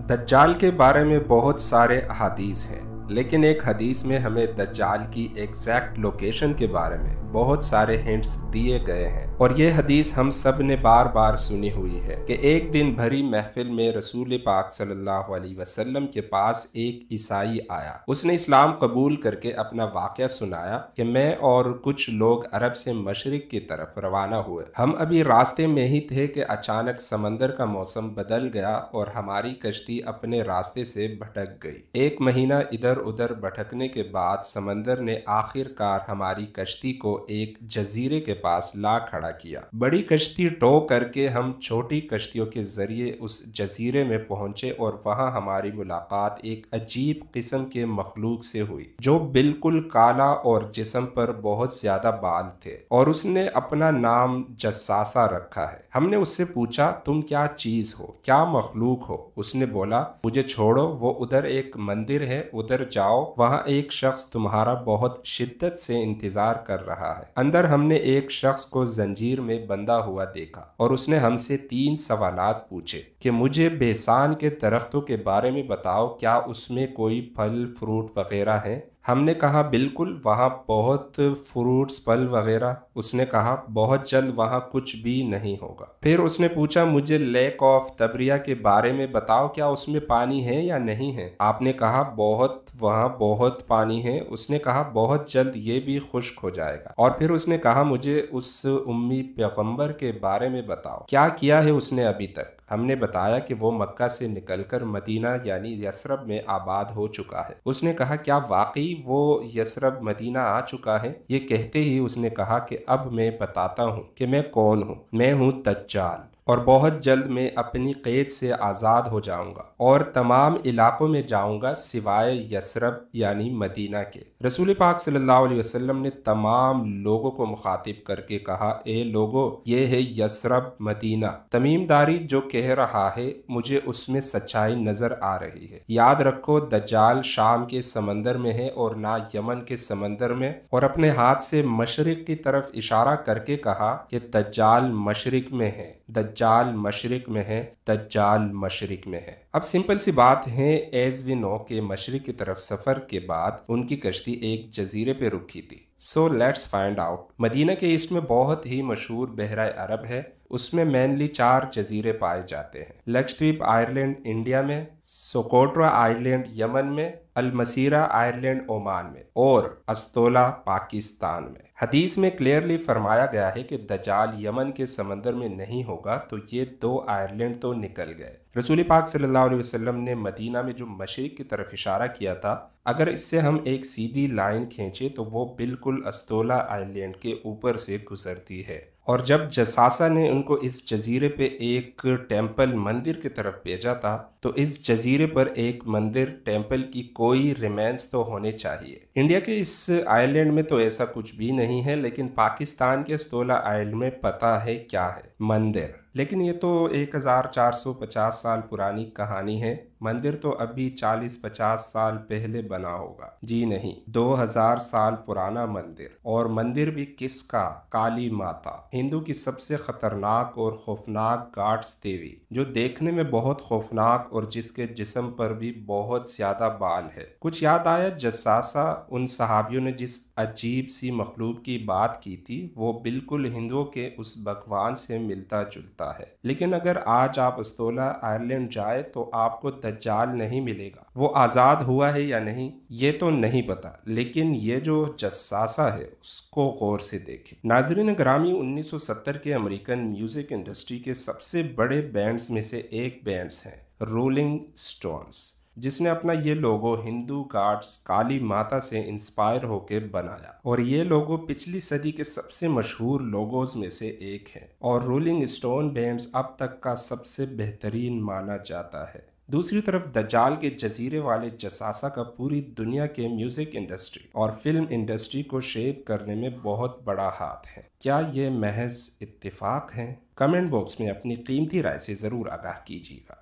दज्जाल के बारे में बहुत सारे अहादीस हैं, लेकिन एक हदीस में हमें दज्जाल की एग्जैक्ट लोकेशन के बारे में बहुत सारे हिंट्स दिए गए हैं। और ये हदीस हम सब ने बार बार सुनी हुई है कि एक दिन भरी महफिल में रसूल पाक सल्लल्लाहु अलैहि वसल्लम के पास एक ईसाई आया। उसने इस्लाम कबूल करके अपना वाक़या सुनाया कि मैं और कुछ लोग अरब से मशरिक की तरफ रवाना हुए। हम अभी रास्ते में ही थे कि अचानक समंदर का मौसम बदल गया और हमारी कश्ती अपने रास्ते से भटक गई। एक महीना इधर उधर भटकने के बाद समंदर ने आखिरकार हमारी कश्ती को एक जजीरे के पास ला खड़ा किया। बड़ी कश्ती टो करके हम छोटी कश्तियों के जरिए उस जजीरे में पहुंचे और वहां हमारी मुलाकात एक अजीब किस्म के मखलूक से हुई जो बिल्कुल काला और जिस्म पर बहुत ज्यादा बाल थे, और उसने अपना नाम जस्सासा रखा है। हमने उससे पूछा, तुम क्या चीज हो, क्या मखलूक हो? उसने बोला, मुझे छोड़ो, वो उधर एक मंदिर है, उधर जाओ, वहां एक शख्स तुम्हारा बहुत शिद्दत से इंतजार कर रहा है। अंदर हमने एक शख्स को जंजीर में बंधा हुआ देखा और उसने हमसे 3 सवालात पूछे कि मुझे बेसान के दरख्तों के बारे में बताओ, क्या उसमें कोई फल फ्रूट वगैरह है? हमने कहा बिल्कुल, वहाँ बहुत फ्रूट्स फल वगैरह। उसने कहा बहुत जल्द वहाँ कुछ भी नहीं होगा। फिर उसने पूछा, मुझे लेक ऑफ तबरिया के बारे में बताओ, क्या उसमें पानी है या नहीं है? आपने कहा बहुत, वहाँ बहुत पानी है। उसने कहा बहुत जल्द ये भी खुश्क हो जाएगा। और फिर उसने कहा मुझे उस उम्मी पैगंबर के बारे में बताओ, क्या किया है उसने अभी तक? हमने बताया कि वो मक्का से निकलकर मदीना यानी यसरब में आबाद हो चुका है। उसने कहा क्या वाकई वो यसरब मदीना आ चुका है? ये कहते ही उसने कहा कि अब मैं बताता हूँ कि मैं कौन हूँ। मैं हूँ दज्जाल, और बहुत जल्द मैं अपनी कैद से आज़ाद हो जाऊंगा और तमाम इलाकों में जाऊंगा सिवाय यसरब यानी मदीना के। रसूल पाक सल्लल्लाहु अलैहि वसल्लम ने तमाम लोगों को मुखातिब करके कहा, ए लोगो, ये है यसरब मदीना। तमीमदारी जो कह रहा है मुझे उसमें सच्चाई नजर आ रही है। याद रखो, दज्जाल शाम के समंदर में है और ना यमन के समंदर में। और अपने हाथ से मशरिक की तरफ इशारा करके कहा कि दज्जाल मशरिक में है, दज्जाल मशरिक में है, दज्जाल मशरिक में है। अब सिंपल सी बात है, एज वी नो के मशरिक की तरफ सफर के बाद उनकी कश्ती एक जजीरे पे रुकी थी। So let's find out. Medina के ईस्ट में बहुत ही मशहूर बहरा अरब है। उसमें मेनली 4 जजीरे पाए जाते हैं। लक्षद्वीप आयरलैंड इंडिया में, सोकोट्रा आइलैंड यमन में, अलमसीरा आयरलैंड ओमान में, और अस्तोला पाकिस्तान में। हदीस में क्लियरली फरमाया गया है कि दज्जाल यमन के समंदर में नहीं होगा, तो ये 2 आयरलैंड तो निकल गए। रसूल पाक सल्लल्लाहु अलैहि वसल्लम ने मदीना में जो मशरिक की तरफ इशारा किया था, अगर इससे हम एक सीधी लाइन खींचे तो वो बिल्कुल अस्तोला आइलैंड के ऊपर से गुजरती है। और जब जसासा ने उनको इस जजीरे पे एक टेम्पल मंदिर की तरफ भेजा था, तो इस जजीरे पर एक मंदिर टेम्पल की कोई रिमेंस तो होने चाहिए। इंडिया के इस आइलैंड में तो ऐसा कुछ भी नहीं है, लेकिन पाकिस्तान के अस्तोला आइलैंड में पता है क्या है, मंदिर। लेकिन ये तो 1450 साल पुरानी कहानी है। मंदिर तो अभी 40-50 साल पहले बना होगा। जी नहीं, 2000 साल पुराना मंदिर। और मंदिर भी किसका? काली माता, हिंदू की सबसे खतरनाक और खौफनाक गॉड्स देवी, जो देखने में बहुत खौफनाक और जिसके जिस्म पर भी बहुत ज्यादा बाल है। कुछ याद आया? जस्सासा, उन सहाबियों ने जिस अजीब सी मखलूक की बात की थी, वो बिल्कुल हिंदुओं के उस भगवान से मिलता जुलता है। लेकिन अगर आज आप अस्तोला आयरलैंड जाए तो आपको दज्जाल नहीं मिलेगा। वो आज़ाद हुआ है या नहीं ये तो नहीं पता, लेकिन ये जो जस्सासा है उसको गौर से देखें। नाज़रीन ग्रामी, 1970 के अमेरिकन म्यूजिक इंडस्ट्री के सबसे बड़े बैंड्स में से एक बैंड्स है रोलिंग स्टोन्स, जिसने अपना ये लोगो हिंदू गॉड्स काली माता से इंस्पायर होकर बनाया। और ये लोगो पिछली सदी के सबसे मशहूर लोगोज में से एक है, और रोलिंग स्टोन बैंड्स अब तक का सबसे बेहतरीन माना जाता है। दूसरी तरफ दज्जाल के जजीरे वाले जसासा का पूरी दुनिया के म्यूजिक इंडस्ट्री और फिल्म इंडस्ट्री को शेप करने में बहुत बड़ा हाथ है। क्या ये महज इत्तेफाक है? कमेंट बॉक्स में अपनी कीमती राय से ज़रूर आगाह कीजिएगा।